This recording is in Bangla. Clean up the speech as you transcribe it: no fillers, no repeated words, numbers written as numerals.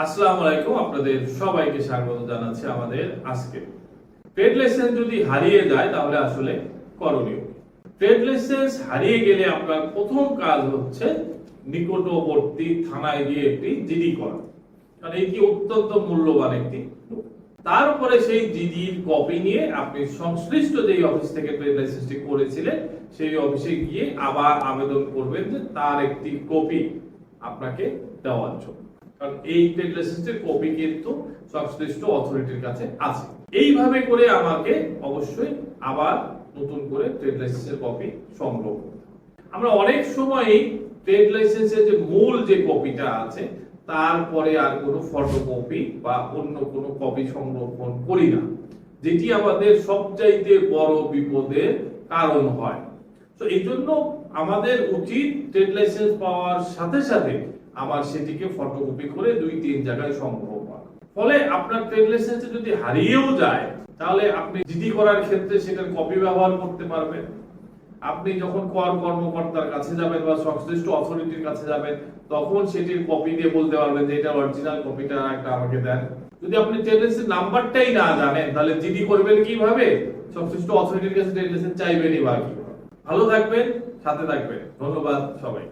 আসসালামু আলাইকুম, আপনাদের সবাইকে স্বাগত জানাচ্ছি আমাদের আজকে ট্রেড লাইসেন্স যদি হারিয়ে যায় তাহলে আসলে করণীয়। ট্রেড লাইসেন্স হারিয়ে গেলে আপনার প্রথম কাজ হচ্ছে নিকটবর্তী থানায় গিয়ে একটি জিডি করা, কারণ এটি অত্যন্ত মূল্যবান একটি। তারপরে সেই জিডির কপি নিয়ে আপনি সংশ্লিষ্ট যেই অফিস থেকে ট্রেড লাইসেন্সটি করেছিলেন সেই অফিসে গিয়ে আবার আবেদন করবেন যে তার একটি কপি আপনাকে দেওয়ার জন্য, কারণ এই ট্রেড লাইসেন্সের কপি কিন্তু সংশ্লিষ্ট অথরিটির কাছে আছে। এইভাবে করে আমাকে অবশ্যই আবার নতুন করে ট্রেড লাইসেন্সের কপি সংগ্রহ করতে হবে। আমরা অনেক সময়ই ট্রেড লাইসেন্সের যে মূল যে কপিটা আছে তারপরে আর কোনো ফটোকপি বা অন্য কোনো কপি সংরক্ষণ করি না, যেটি আমাদের সবচাইতে বড় বিপদের কারণ হয়। তো এই জন্য আমাদের উচিত ট্রেড লাইসেন্স পাওয়ার সাথে সাথে আবার সেটিকে ফটোকপি করে 2-3 জায়গায় সংগ্রহ করা। ফলে আপনার ট্রেড লাইসেন্স যদি হারিয়েও যায় তাহলে আপনি জিডি করার ক্ষেত্রে সেটার কপি ব্যবহার করতে পারবেন। আপনি যখন কর কর্মকর্তার কাছে যাবেন বা সংশ্লিষ্ট অথরিটির কাছে যাবেন তখন সেটির কপি দিয়ে বলতে পারবেন যে এটা অরিজিনাল কপিটা একটা আমাকে দেন। যদি আপনি ট্রেড লাইসেন্স নাম্বারটাই না জানেন তাহলে জিডি করবেন কিভাবে, সংশ্লিষ্ট অথরিটির কাছে ট্রেড লাইসেন্স চাইবেনই বা কিভাবে। ভালো থাকবেন, সাথে থাকবেন। ধন্যবাদ সবাই।